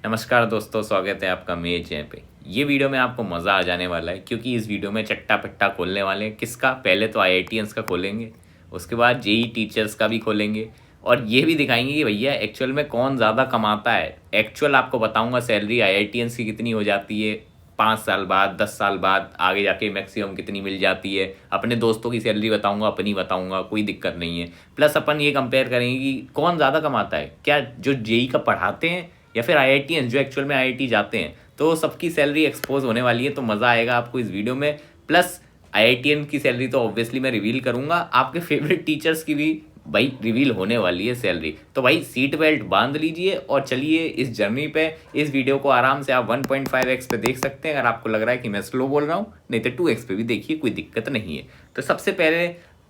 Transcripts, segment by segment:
नमस्कार दोस्तों, स्वागत है आपका मेज जय पे। ये वीडियो में आपको मज़ा आ जाने वाला है क्योंकि इस वीडियो में चट्टा पट्टा खोलने वाले हैं। किसका? पहले तो आईआईटियंस का खोलेंगे, उसके बाद जेई टीचर्स का भी खोलेंगे और ये भी दिखाएंगे कि भैया एक्चुअल में कौन ज़्यादा कमाता है। एक्चुअल आपको बताऊंगा सैलरी आईआईटियंस की कितनी हो जाती है 5 साल बाद, 10 साल बाद, आगे जाके मैक्सिमम कितनी मिल जाती है। अपने दोस्तों की सैलरी बताऊंगा, अपनी बताऊंगा, कोई दिक्कत नहीं है। प्लस अपन ये कंपेयर करेंगे कि कौन ज़्यादा कमाता है, क्या जो जेई का पढ़ाते हैं या फिर आईआईटीएन जो एक्चुअल में आईआईटी जाते हैं। तो सबकी सैलरी एक्सपोज होने वाली है, तो मज़ा आएगा आपको इस वीडियो में। प्लस आईआईटीएन की सैलरी तो ऑब्वियसली मैं रिवील करूंगा, आपके फेवरेट टीचर्स की भी भाई रिवील होने वाली है सैलरी। तो भाई सीट बेल्ट बांध लीजिए और चलिए इस जर्नी पे। इस वीडियो को आराम से आप 1.5x पे देख सकते हैं अगर आपको लग रहा है कि मैं स्लो बोल रहा हूँ, नहीं तो 2x पे भी देखिए, कोई दिक्कत नहीं है। तो सबसे पहले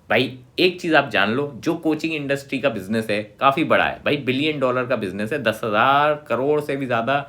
भाई एक चीज़ आप जान लो, जो कोचिंग इंडस्ट्री का बिजनेस है काफ़ी बड़ा है भाई, बिलियन डॉलर का बिजनेस है, 10,000 करोड़ से भी ज़्यादा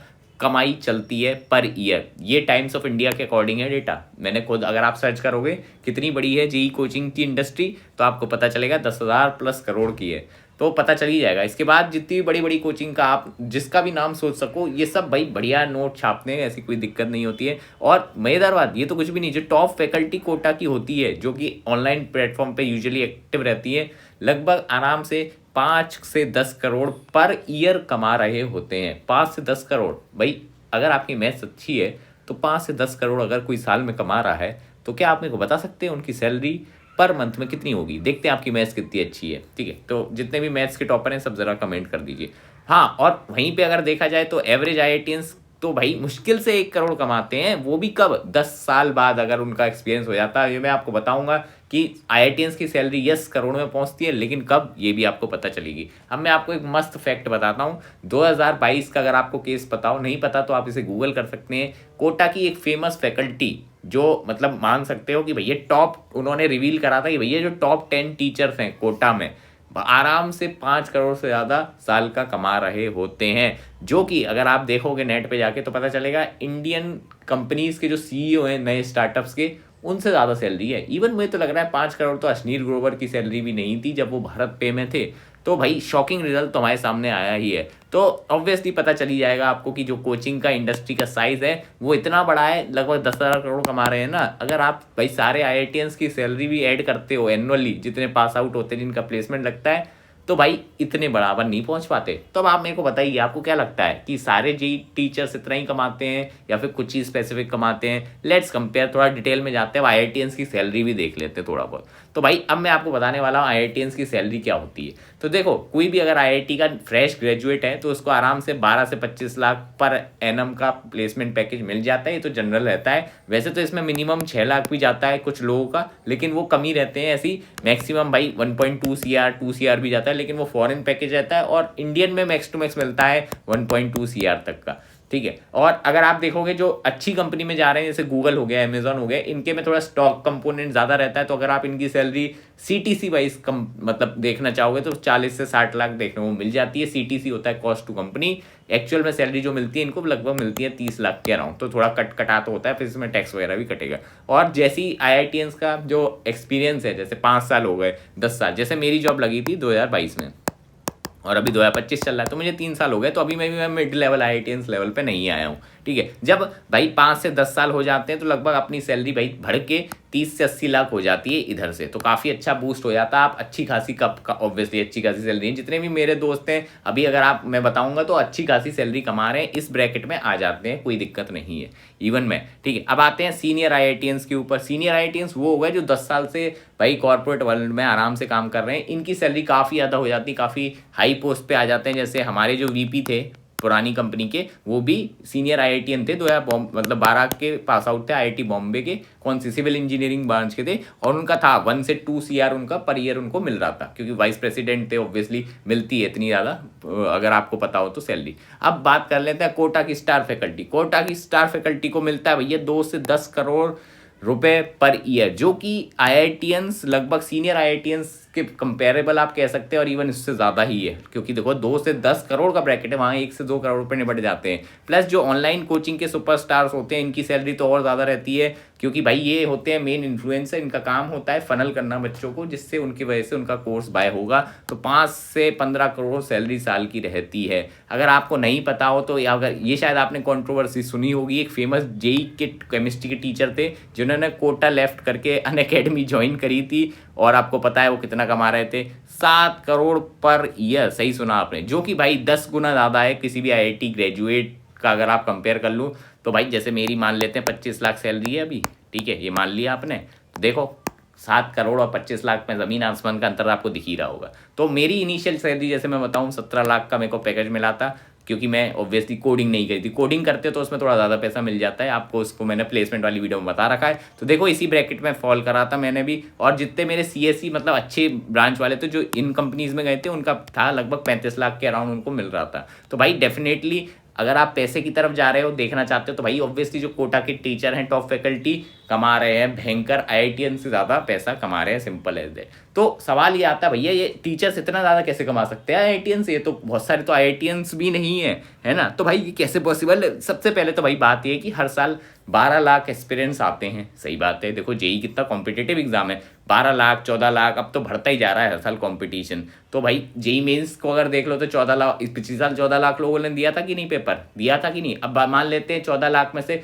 कमाई चलती है पर ईयर। ये टाइम्स ऑफ इंडिया के अकॉर्डिंग है डेटा, मैंने खुद, अगर आप सर्च करोगे कितनी बड़ी है जेई कोचिंग की इंडस्ट्री तो आपको पता चलेगा 10,000+ करोड़ की है। तो पता चल ही जाएगा। इसके बाद जितनी बड़ी बड़ी कोचिंग का आप जिसका भी नाम सोच सको, ये सब भाई बढ़िया नोट छापते हैं, ऐसी कोई दिक्कत नहीं होती है। और मज़ेदार बात, ये तो कुछ भी नहीं, जो टॉप फैकल्टी कोटा की होती है जो कि ऑनलाइन प्लेटफॉर्म पे यूजुअली एक्टिव रहती है, लगभग आराम से 5 से 10 करोड़ पर ईयर कमा रहे होते हैं। 5 से 10 करोड़ भाई, अगर आपकी मैथ्स अच्छी है तो 5 से 10 करोड़ अगर कोई साल में कमा रहा है तो क्या आप मेरे को बता सकते हैं उनकी सैलरी पर मंथ में कितनी होगी? देखते हैं आपकी मैथ्स कितनी अच्छी है। ठीक है, तो जितने भी मैथ्स के टॉपर हैं सब जरा कमेंट कर दीजिए। हाँ, और वहीं पे अगर देखा जाए तो एवरेज आईआईटियंस तो भाई मुश्किल से 1 करोड़ कमाते हैं, वो भी कब? 10 साल बाद अगर उनका एक्सपीरियंस हो जाता है। ये मैं आपको बताऊंगा कि आईआईटियंस की सैलरी यस करोड़ में पहुंचती है, लेकिन कब ये भी आपको पता चलेगी। अब मैं आपको एक मस्त फैक्ट बताता हूँ। 2022 का अगर आपको केस पता हो, नहीं पता तो आप इसे गूगल कर सकते हैं। कोटा की एक फेमस फैकल्टी जो मतलब मान सकते हो कि भैया टॉप, उन्होंने रिवील करा था कि भैया जो टॉप 10 टीचर्स हैं कोटा में, आराम से 5 करोड़ से ज़्यादा साल का कमा रहे होते हैं। जो कि अगर आप देखोगे नेट पे जाके तो पता चलेगा इंडियन कंपनीज के जो सीईओ हैं नए स्टार्टअप्स के, उनसे ज़्यादा सैलरी है। इवन मुझे तो लग रहा है 5 करोड़ तो अश्नीर ग्रोवर की सैलरी भी नहीं थी जब वो भारत पे में थे। तो भाई शॉकिंग रिजल्ट तो हमारे सामने आया ही है। तो ऑब्वियसली पता चली जाएगा आपको कि जो कोचिंग का इंडस्ट्री का साइज है वो इतना बड़ा है, लगभग 10,000 करोड़ कमा रहे हैं ना। अगर आप भाई सारे आईआईटियंस की सैलरी भी ऐड करते हो एनुअली, जितने पास आउट होते हैं जिनका प्लेसमेंट लगता है, तो भाई इतने बराबर नहीं पहुंच पाते। तो अब आप मेरे को बताइए, आपको क्या लगता है कि सारे जी टीचर्स इतना ही कमाते हैं या फिर कुछ ही स्पेसिफिक कमाते हैं? लेट्स कंपेयर, थोड़ा डिटेल में जाते हैं, आईआईटियंस की सैलरी भी देख लेते हैं थोड़ा बहुत। तो भाई अब मैं आपको बताने वाला हूँ आईआईटियंस की सैलरी क्या होती है। तो देखो, कोई भी अगर आईआईटी का फ्रेश ग्रेजुएट है तो उसको आराम से 12 से 25 लाख पर एनम का प्लेसमेंट पैकेज मिल जाता है। ये तो जनरल रहता है। वैसे तो इसमें मिनिमम 6 लाख भी जाता है कुछ लोगों का, लेकिन वो कम ही रहते हैं। ऐसी मैक्सिमम भाई 1.2 CR 2 CR भी जाता है, लेकिन वो फॉरेन पैकेज रहता है। और इंडियन में मैक्स टू मैक्स मिलता है 1.2 CR तक का। ठीक है, और अगर आप देखोगे जो अच्छी कंपनी में जा रहे हैं, जैसे गूगल हो गया, अमेजॉन हो गया, इनके में थोड़ा स्टॉक कंपोनेंट ज़्यादा रहता है। तो अगर आप इनकी सैलरी सीटीसी वाइज कम मतलब देखना चाहोगे तो 40 से 60 लाख देखने को मिल जाती है। सीटीसी होता है कॉस्ट टू कंपनी। एक्चुअल में सैलरी जो मिलती है इनको लगभग मिलती है 30 लाख के अराउंड। तो थोड़ा कटा तो होता है, फिर इसमें टैक्स वगैरह भी कटेगा। और जैसी आईआईटियंस का जो एक्सपीरियंस है, जैसे 5 साल हो गए, 10 साल, जैसे मेरी जॉब लगी थी 2022 में और अभी 2025 चल रहा है, तो मुझे 3 साल हो गए। तो अभी मैं मिड लेवल आईआईटियंस लेवल पे नहीं आया हूँ। ठीक है, जब भाई 5 से 10 साल हो जाते हैं तो लगभग अपनी सैलरी भाई बढ़ के 30 से 80 लाख हो जाती है इधर से। तो काफ़ी अच्छा बूस्ट हो जाता है। आप अच्छी खासी कप का ऑब्वियसली अच्छी खासी सैलरी है। जितने भी मेरे दोस्त हैं अभी, अगर आप मैं बताऊंगा तो अच्छी खासी सैलरी कमा रहे हैं, इस ब्रैकेट में आ जाते हैं, कोई दिक्कत नहीं है इवन में। ठीक है, अब आते हैं सीनियर आईआईटियंस के ऊपर। सीनियर आईआईटियंस वो हो गए जो 10 साल से भाई कॉर्पोरेट वर्ल्ड में आराम से काम कर रहे हैं। इनकी सैलरी काफ़ी ज़्यादा हो जाती है, काफ़ी हाई पोस्ट पे आ जाते हैं। जैसे हमारे जो वीपी थे पुरानी कंपनी के, वो भी सीनियर आईआईटीएन थे, 2012 के पास आउट थे आईआईटी बॉम्बे के, कौन सी सिविल इंजीनियरिंग ब्रांच के थे। और उनका था 1 से 2 CR उनका पर ईयर उनको मिल रहा था, क्योंकि वाइस प्रेसिडेंट थे, ऑब्वियसली मिलती है इतनी ज़्यादा अगर आपको पता हो तो सैलरी। अब बात कर लेते हैं कोटा की स्टार फैकल्टी। कोटा की स्टार फैकल्टी को मिलता है भैया 2 से 10 करोड़ रुपए पर ईयर, जो कि आईआईटियंस लगभग सीनियर आईआईटियंस के कंपेरेबल आप कह सकते हैं और इवन इससे ज़्यादा ही है, क्योंकि देखो 2 से 10 करोड़ का ब्रैकेट है, वहाँ 1 से 2 करोड़ रुपये निपट जाते हैं। प्लस जो ऑनलाइन कोचिंग के सुपरस्टार्स होते हैं इनकी सैलरी तो और ज़्यादा रहती है, क्योंकि भाई ये होते हैं मेन इन्फ्लुएंसर, इनका काम होता है फनल करना बच्चों को, जिससे उनकी वजह से उनका कोर्स बाय होगा। तो 5 से 15 करोड़ सैलरी साल की रहती है। अगर आपको नहीं पता हो तो, या अगर ये शायद आपने कंट्रोवर्सी सुनी होगी, एक फेमस जेई के केमिस्ट्री के टीचर थे जिन्होंने कोटा लेफ्ट करके अनअकैडमी ज्वाइन करी थी, और आपको पता है वो कितना कमा रहे थे, 7 करोड़ पर ईयर। सही सुना आपने, जो कि भाई 10 गुना ज़्यादा है किसी भी आईआईटी ग्रेजुएट का। अगर आप कंपेयर कर लूँ तो भाई जैसे मेरी मान लेते हैं 25 लाख सैलरी है अभी, ठीक है, ये मान लिया आपने, तो देखो 7 करोड़ और 25 लाख में ज़मीन आसमान का अंतर आपको दिख ही रहा होगा। तो मेरी इनिशियल सैलरी जैसे मैं बताऊँ 17 लाख का मेरे को पैकेज मिला था, क्योंकि मैं ऑब्वियसली कोडिंग नहीं करी थी। कोडिंग करते तो उसमें थोड़ा ज़्यादा पैसा मिल जाता है आपको, उसको मैंने प्लेसमेंट वाली वीडियो में बता रखा है। तो देखो इसी ब्रैकेट में फॉल करा था मैंने भी, और जितने मेरे सीएससी मतलब अच्छे ब्रांच वाले थे जो इन कंपनीज़ में गए थे, उनका था लगभग 35 लाख के अराउंड उनको मिल रहा था। तो भाई डेफिनेटली अगर आप पैसे की तरफ जा रहे हो, देखना चाहते हो, तो भाई ऑब्वियसली जो कोटा के टीचर हैं, टॉप फैकल्टी कमा रहे हैं भयंकर, आईआईटीएन से ज़्यादा पैसा कमा रहे हैं, सिंपल एज दैट। तो सवाल ये आता है भैया ये टीचर्स इतना ज़्यादा कैसे कमा सकते हैं आईआईटीएन से? ये तो बहुत सारे तो आईआईटीएन्स भी नहीं है ना। तो भाई ये कैसे पॉसिबल है? सबसे पहले तो भाई बात ये है कि हर साल 12 लाख एक्सपीरियंस आते हैं। सही बात है, देखो जेई कितना कॉम्पिटिटिव एग्जाम है, 12 लाख 14 लाख अब तो बढ़ता ही जा रहा है हर साल कॉम्पिटिशन। तो भाई जेई मेंस को अगर देख लो तो 14 लाख, पिछले साल 14 लाख लोगों ने दिया था कि नहीं, पेपर दिया था कि नहीं। अब मान लेते हैं 14 लाख में से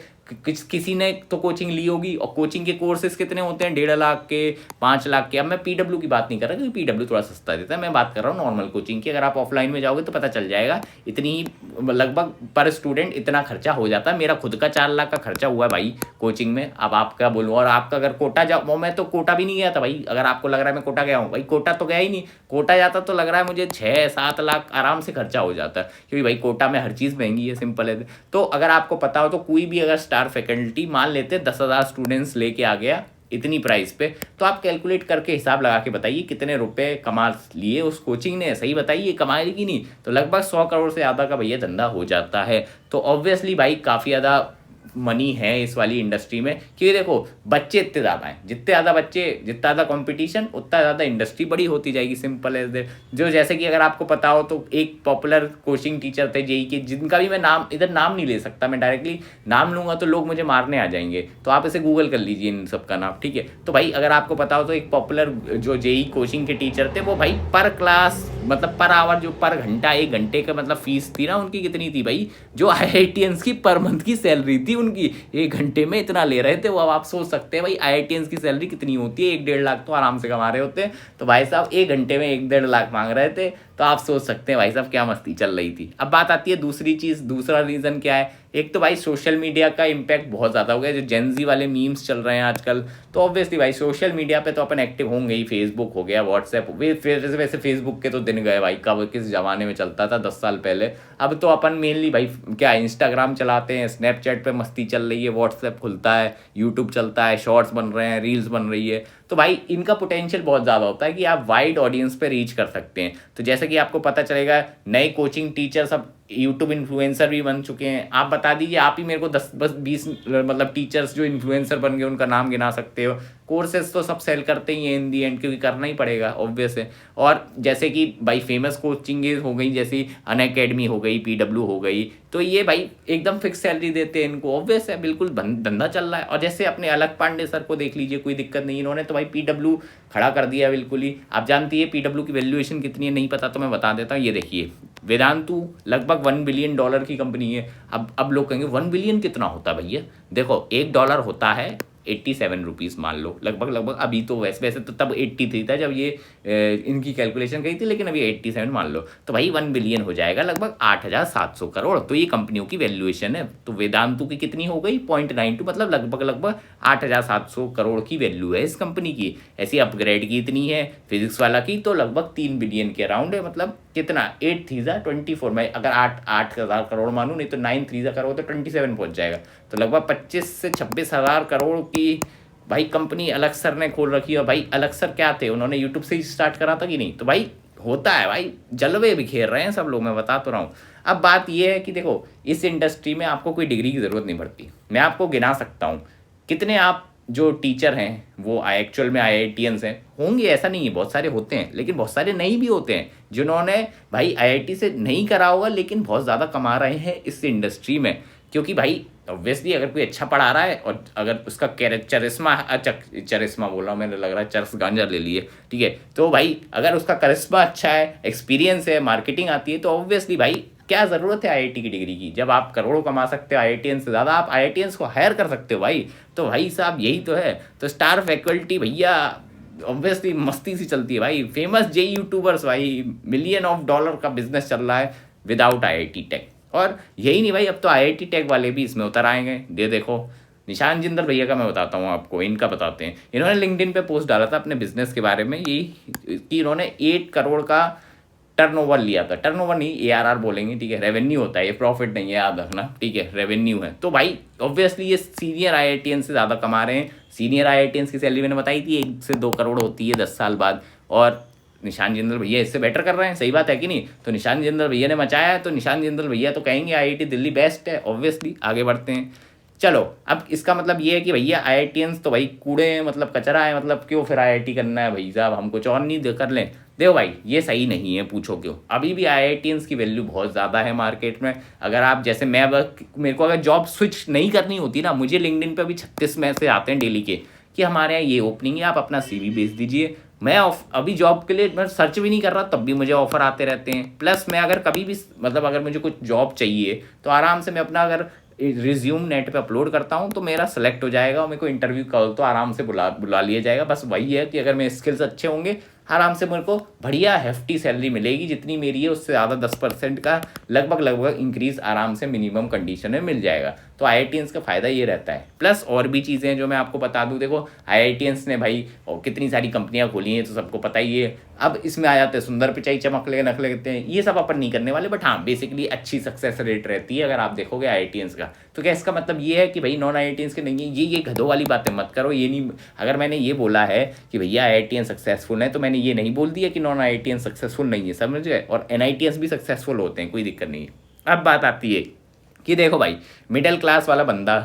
किसी ने तो कोचिंग ली होगी, और कोचिंग के कोर्सेज कितने होते हैं, 1.5 लाख के, 5 लाख के। अब मैं पीडब्ल्यू की बात नहीं कर रहा क्योंकि पीडब्ल्यू थोड़ा सस्ता देता है, मैं बात कर रहा हूँ नॉर्मल कोचिंग की। अगर आप ऑफलाइन में जाओगे तो पता चल जाएगा, इतनी ही लगभग पर स्टूडेंट इतना खर्चा हो जाता है। मेरा खुद का 4 लाख का खर्चा हुआ है भाई कोचिंग में। अब आप क्या बोलूँ, और आपका अगर कोटा जाओ, मैं तो कोटा भी नहीं गया था भाई। अगर आपको लग रहा है मैं कोटा गया हूँ, भाई कोटा तो गया ही नहीं। कोटा जाता तो लग रहा है मुझे 6-7 लाख आराम से खर्चा हो जाता है, क्योंकि भाई कोटा में हर चीज़ महंगी है, सिंपल है। तो अगर आपको पता हो तो कोई भी अगर स्टार फैकल्टी मान लेते 10,000 स्टूडेंट्स लेके आ गया इतनी प्राइस पे, तो आप कैलकुलेट करके हिसाब लगा के बताइए कितने रुपए कमा लिए उस कोचिंग ने। सही बताइए, कमाएगी कि नहीं? तो लगभग 100 करोड़ से ज़्यादा का भैया धंधा हो जाता है। तो ऑब्वियसली भाई काफ़ी ज़्यादा मनी है इस वाली इंडस्ट्री में, क्योंकि देखो बच्चे इतने ज़्यादा हैं, जितने ज़्यादा बच्चे, जितना ज़्यादा कंपटीशन, उतना ज़्यादा इंडस्ट्री बड़ी होती जाएगी, सिंपल एज दैट। जो जैसे कि अगर आपको पता हो तो एक पॉपुलर कोचिंग टीचर थे जेई के, जिनका भी मैं नाम इधर नाम नहीं ले सकता, मैं डायरेक्टली नाम लूँगा तो लोग मुझे मारने आ जाएंगे, तो आप इसे गूगल कर लीजिए इन सब का नाम, ठीक है। तो भाई अगर आपको पता हो तो एक पॉपुलर जो जेई कोचिंग के टीचर थे, वो भाई पर क्लास मतलब पर आवर, जो पर घंटा 1 घंटे का मतलब फीस थी ना उनकी, कितनी थी भाई, जो आईआईटीएंस की पर मंथ की सैलरी थी उनकी, 1 घंटे में इतना ले रहे थे वो। अब आप सोच सकते हैं भाई आईआईटीएंस की सैलरी कितनी होती है, 1-1.5 लाख तो आराम से कमा रहे होते हैं। तो भाई साहब 1 घंटे में 1-1.5 लाख मांग रहे थे, तो आप सोच सकते हैं भाई साहब क्या मस्ती चल रही थी। अब बात आती है दूसरी चीज़, दूसरा रीज़न क्या है। एक तो भाई सोशल मीडिया का इम्पैक्ट बहुत ज़्यादा हो गया, जो जेनजी वाले मीम्स चल रहे हैं आजकल, तो ऑब्वियसली भाई सोशल मीडिया पे तो अपन एक्टिव होंगे ही। फेसबुक हो गया, व्हाट्सएप, वैसे फेसबुक के तो दिन गए भाई, कब किस ज़माने में चलता था 10 साल पहले। अब तो अपन मेनली भाई क्या इंस्टाग्राम चलाते हैं, स्नैपचैट पे मस्ती चल रही है, व्हाट्सएप खुलता है, यूट्यूब चलता है, शॉर्ट्स बन रहे हैं, रील्स बन रही है। तो भाई इनका पोटेंशियल बहुत ज़्यादा होता है कि आप वाइड ऑडियंस पे रीच कर सकते हैं। तो जैसे कि आपको पता चलेगा नए कोचिंग टीचर सब यूट्यूब इन्फ्लुएंसर भी बन चुके हैं। आप बता दीजिए, आप ही मेरे को 10-20 मतलब टीचर्स जो इन्फ्लुएंसर बन गए उनका नाम गिना सकते हो। कोर्सेज तो सब सेल करते ही हैं इन दी एंड, क्योंकि करना ही पड़ेगा ऑब्वियस है। और जैसे कि भाई फेमस कोचिंग हो गई, जैसी अनअकैडमी हो गई, पीडब्ल्यू हो गई, तो ये भाई एकदम फिक्स सैलरी देते हैं इनको, ऑब्वियस है, बिल्कुल धंधा चल रहा है। और जैसे अपने अलग पांडे सर को देख लीजिए, कोई दिक्कत नहीं, इन्होंने तो भाई पीडब्ल्यू खड़ा कर दिया बिल्कुल ही। आप जानती है पीडब्ल्यू की वैल्यूएशन कितनी है? नहीं पता तो मैं बता देता हूँ, ये देखिए वेदांतु लगभग $1 बिलियन की कंपनी है। अब लोग कहेंगे 1 बिलियन कितना होता है भैया? देखो $1 होता है 87 रुपीज़ मान लो, लगभग। अभी तो वैसे तो तब 83 था जब ये इनकी कैलकुलेशन कही थी, लेकिन अभी 87 मान लो, तो भाई 1 बिलियन हो जाएगा लगभग 8,700 करोड़। तो ये कंपनियों की वैल्यूएशन है। तो वेदांतु की कितनी हो गई? 0.92, मतलब लगभग 8,700 करोड़ की वैल्यू है इस कंपनी की। ऐसी अपग्रेड की इतनी है, फिजिक्स वाला की तो लगभग 3 बिलियन के अराउंड है। मतलब कितना? 8 3 24 में अगर 8,000 करोड़ मानूँ, नहीं तो 9 3 करोड़ तो 27 पहुँच जाएगा। तो लगभग 25 से 26,000 करोड़ की भाई कंपनी अलग सर ने खोल रखी है। और भाई अलग सर क्या थे, उन्होंने यूट्यूब से ही स्टार्ट करा था कि नहीं? तो भाई होता है भाई, जलवे बिखेर रहे हैं सब लोग, मैं बता तो रहा हूँ। अब बात यह है कि देखो इस इंडस्ट्री में आपको कोई डिग्री की ज़रूरत नहीं पड़ती। मैं आपको गिना सकता हूँ कितने आप जो टीचर हैं वो एक्चुअल में आईआईटीएंस हैं, होंगे ऐसा नहीं है, बहुत सारे होते हैं, लेकिन बहुत सारे नहीं भी होते हैं जिन्होंने भाई आईआईटी से नहीं करा होगा लेकिन बहुत ज़्यादा कमा रहे हैं इस इंडस्ट्री में। क्योंकि भाई ऑब्वियसली अगर कोई अच्छा पढ़ा रहा है और अगर उसका चरिस्मा, अच्छा चरिस्मा बोल रहा हूँ मैंने, लग रहा है चरस गांजा ले लिए, ठीक है, तो भाई अगर उसका करिश्मा अच्छा है, एक्सपीरियंस है, मार्केटिंग आती है, तो ऑब्वियसली भाई क्या ज़रूरत है आईआईटी की डिग्री की। जब आप करोड़ों कमा सकते हो आईआईटीएन से ज़्यादा, आप आईआईटीएंस को हायर कर सकते हो भाई। तो भाई साहब यही तो है। तो स्टार फैकल्टी भैया ऑब्वियसली मस्ती सी चलती है भाई, फेमस जे यूट्यूबर्स भाई, $1 मिलियन का बिजनेस चल रहा है विदाउट आईआईटी टेक। और यही नहीं भाई, अब तो आईआईटी टेक वाले भी इसमें उतर आएंगे। ये देखो निशान जिंदल भैया का मैं बताता हूँ आपको, इनका बताते हैं। इन्होंने लिंक्डइन पे पोस्ट डाला था अपने बिजनेस के बारे में, यही कि इन्होंने 8 करोड़ का टर्नओवर लिया था। टर्नओवर नहीं, एआरआर बोलेंगे, ठीक है, रेवेन्यू होता है ये, प्रॉफिट नहीं है, याद रखना, ठीक है, रेवेन्यू है। तो भाई ऑब्वियसली ये सीनियर आईआईटीएन से ज़्यादा कमा रहे हैं। सीनियर आईआईटीएन की सैलरी मैंने बताई थी 1 से 2 करोड़ होती है 10 साल बाद, और निशान जिंदल भैया इससे बेटर कर रहे हैं। सही बात है कि नहीं? तो निशान जिंदल भैया ने मचाया है, तो निशान जिंदल भैया तो कहेंगे आईआईटी दिल्ली बेस्ट है। ऑब्वियसली आगे बढ़ते हैं। चलो, अब इसका मतलब ये है कि भैया आईआईटीएंस तो भाई कूड़े हैं, मतलब कचरा है, मतलब क्यों फिर आईआईटी करना है भाई साहब, हम कुछ और नहीं कर लें। देखो भाई ये सही नहीं है, पूछो क्यों। अभी भी आईआईटीएंस की वैल्यू बहुत ज़्यादा है मार्केट में। अगर आप जैसे मैं, मेरे को अगर जॉब स्विच नहीं करनी होती ना, मुझे लिंक्डइन पे अभी 36 मैसेज आते हैं डेली के कि हमारे यहाँ ये ओपनिंग है, आप अपना सीवी भेज दीजिए। मैं अभी जॉब के लिए मैं सर्च भी नहीं कर रहा, तब भी मुझे ऑफर आते रहते हैं। प्लस मैं अगर कभी भी मतलब अगर मुझे कुछ जॉब चाहिए तो आराम से मैं अपना अगर रिज्यूम नेट पे अपलोड करता हूँ तो मेरा सेलेक्ट हो जाएगा, और मेरे को इंटरव्यू कॉल तो आराम से बुला लिया जाएगा। बस वही है कि अगर मेरे स्किल्स अच्छे होंगे, आराम से मेरे को बढ़िया हेफ्टी सैलरी मिलेगी, जितनी मेरी है उससे ज़्यादा 10% का लगभग इंक्रीज आराम से मिनिमम कंडीशन में मिल जाएगा। तो आईआईटीएंस का फ़ायदा ये रहता है। प्लस और भी चीज़ें हैं जो मैं आपको बता दूं। देखो आईआईटीएंस ने भाई और कितनी सारी कंपनियां खोली हैं, तो सबको पता ही है। अब इसमें आ जाते हैं सुंदर पिचाई चमकले नखले कहते हैं, ये सब अपन नहीं करने वाले। बट हाँ, बेसिकली अच्छी सक्सेस रेट रहती है अगर आप देखोगे आईआईटीएंस का। तो क्या इसका मतलब ये है कि भाई नॉन आईआईटीएंस के नहीं है? ये गधों वाली बातें मत करो। ये नहीं, अगर मैंने ये बोला है कि भैया आईआईटीएन सक्सेसफुल है, तो मैंने ये नहीं बोल दिया कि नॉन आईआईटीएन सक्सेसफुल नहीं है, समझ गए? और एनआईटीएस भी सक्सेसफुल होते हैं, कोई दिक्कत नहीं है। अब बात आती है कि देखो भाई मिडिल क्लास वाला बंदा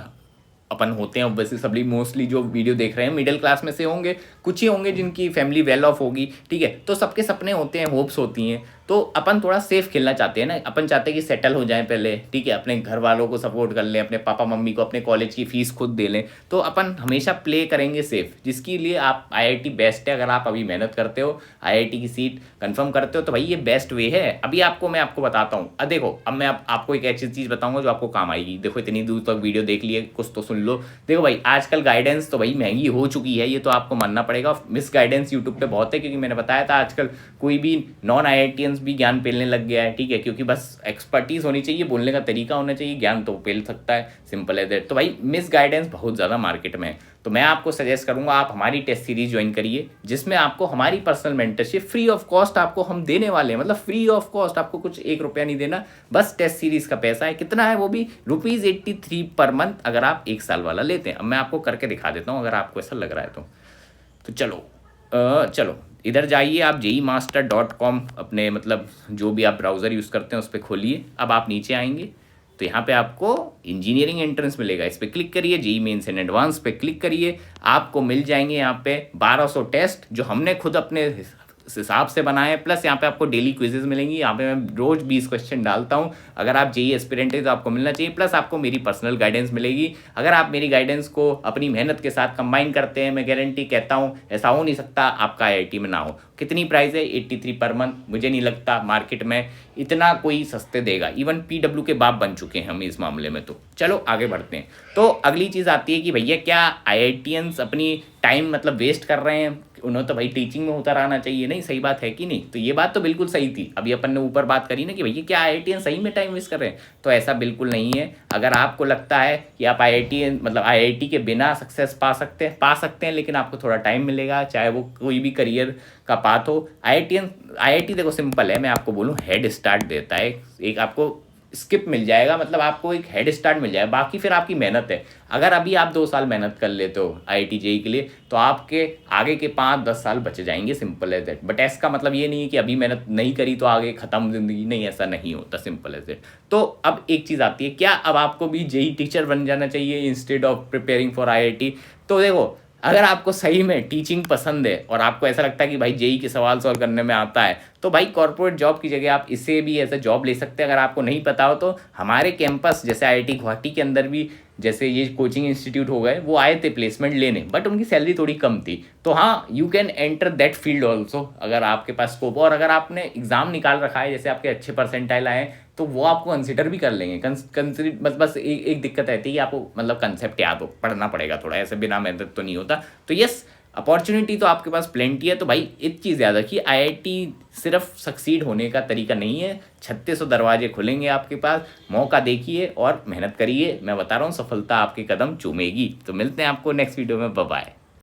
अपन होते हैं, वैसे सभी मोस्टली जो वीडियो देख रहे हैं मिडिल क्लास में से होंगे, कुछ ही होंगे जिनकी फैमिली वेल ऑफ होगी, ठीक है। तो सबके सपने होते हैं, होप्स होती हैं। तो अपन थोड़ा सेफ खेलना चाहते हैं ना, अपन चाहते हैं कि सेटल हो जाएं पहले, ठीक है, अपने घर वालों को सपोर्ट कर लें, अपने पापा मम्मी को अपने कॉलेज की फीस खुद दे लें। तो अपन हमेशा प्ले करेंगे सेफ, जिसके लिए आप आईआईटी बेस्ट है। अगर आप अभी मेहनत करते हो, आईआईटी की सीट कंफर्म करते हो, तो भाई ये बेस्ट वे है। अभी मैं आपको बताता हूँ। अब देखो, अब मैं आपको एक ऐसी चीज़ बताऊंगा जो आपको काम आएगी। देखो इतनी दूर तक वीडियो देख लिए, कुछ तो सुन लो। देखो भाई आजकल गाइडेंस तो भाई महंगी हो चुकी है, ये तो आपको मानना पड़ेगा। मिस गाइडेंस यूट्यूब पे बहुत है, क्योंकि मैंने बताया था आजकल कोई भी नॉन आईआईटीएंस भी ज्ञान पेलने लग गया है, ठीक है, क्योंकि बस एक्सपर्टीज होनी चाहिए, बोलने का तरीका होना चाहिए, ज्ञान तो पेल सकता है, सिंपल है दैट। तो भाई मिस गाइडेंस बहुत ज़्यादा मार्केट में है। तो मैं आपको सजेस्ट करूंगा आप हमारी टेस्ट सीरीज ज्वाइन करिए, जिसमें आपको हमारी personal mentorship free of cost आपको हम देने वाले हैं। मतलब फ्री ऑफ कॉस्ट, आपको कुछ 1 रुपया नहीं देना, बस टेस्ट सीरीज का पैसा है। कितना है वो भी ₹83 पर मंथ, अगर आप 1 साल वाला लेते हैं। अब मैं आपको करके दिखा देता हूँ अगर आपको ऐसा लग रहा है तो चलो इधर जाइए आप JEEmaster.com, अपने मतलब जो भी आप ब्राउज़र यूज़ करते हैं उस पर खोलिए। अब आप नीचे आएंगे तो यहाँ पे आपको इंजीनियरिंग एंट्रेंस मिलेगा, इस पर क्लिक करिए। जेई मेंस एंड एडवांस पे क्लिक करिए, आपको मिल जाएंगे यहाँ पे 1200 टेस्ट जो हमने खुद अपने हिसाब से बनाए। प्लस यहाँ पे आपको डेली क्विजेज मिलेंगी, यहाँ पे मैं रोज 20 क्वेश्चन डालता हूँ। अगर आप जेई एस्पिरेंट है तो आपको मिलना चाहिए। प्लस आपको मेरी पर्सनल गाइडेंस मिलेगी। अगर आप मेरी गाइडेंस को अपनी मेहनत के साथ कंबाइन करते हैं, मैं गारंटी कहता हूँ ऐसा हो नहीं सकता आपका आईआईटी में ना हो। कितनी प्राइस है? 83 पर मंथ। मुझे नहीं लगता मार्केट में इतना कोई सस्ते देगा, इवन पीडब्ल्यू के बाप बन चुके हैं हम इस मामले में। तो चलो आगे बढ़ते हैं। तो अगली चीज़ आती है कि भैया क्या आईआईटीएंस अपनी टाइम मतलब वेस्ट कर रहे हैं? उन्हें तो भाई टीचिंग में उतर आना चाहिए, नहीं? सही बात है कि नहीं? तो ये बात तो बिल्कुल सही थी। अभी अपन ने ऊपर बात करी ना कि भैया क्या आईआईटीएन सही में टाइम वेस्ट कर रहे हैं, तो ऐसा बिल्कुल नहीं है। अगर आपको लगता है कि आप आईआईटीएन मतलब आईआईटी के बिना सक्सेस पा सकते हैं, लेकिन आपको थोड़ा टाइम मिलेगा, चाहे वो कोई भी करियर का पाथ हो। आईआईटी देखो सिंपल है, मैं आपको बोलूँ हेड स्टार्ट देता है, एक आपको स्किप मिल जाएगा, मतलब आपको एक हेड स्टार्ट मिल जाएगा। बाकी फिर आपकी मेहनत है। अगर अभी आप 2 साल मेहनत कर लेते हो IIT JEE के लिए, तो आपके आगे के 5-10 साल बचे जाएंगे, सिंपल एज दैट। बट इसका मतलब ये नहीं है कि अभी मेहनत नहीं करी तो आगे खत्म जिंदगी, नहीं, ऐसा नहीं होता, सिंपल एज दैट। तो अब एक चीज़ आती है, क्या अब आपको भी JEE टीचर बन जाना चाहिए instead of preparing for IIT? तो देखो, अगर आपको सही में टीचिंग पसंद है और आपको ऐसा लगता है कि भाई JEE के सवाल सॉल्व करने में आता है, तो भाई कॉर्पोरेट जॉब की जगह आप इसे भी एज अ जॉब ले सकते हैं। अगर आपको नहीं पता हो तो हमारे कैंपस जैसे IIT गुवाहाटी के अंदर भी जैसे ये कोचिंग इंस्टीट्यूट हो गए, वो आए थे प्लेसमेंट लेने, बट उनकी सैलरी थोड़ी कम थी। तो हाँ, you can enter that field also अगर आपके पास स्कोप हो। और अगर आपने एग्जाम निकाल रखा है, जैसे आपके अच्छे परसेंटाइल आए हैं, तो वो आपको कंसिडर भी कर लेंगे। कंसिडर बस एक दिक्कत रहती है कि आपको मतलब कंसेप्ट याद हो, पढ़ना पड़ेगा थोड़ा, ऐसे बिना मेहनत तो नहीं होता। तो यस, अपॉर्चुनिटी तो आपके पास प्लेंटी है। तो भाई एक चीज़ याद रखिए, IIT सिर्फ सक्सीड होने का तरीका नहीं है। 3600 दरवाजे खुलेंगे आपके पास, मौका देखिए और मेहनत करिए। मैं बता रहा हूँ, सफलता आपके कदम चूमेगी। तो मिलते हैं आपको नेक्स्ट वीडियो में, बाय बाय।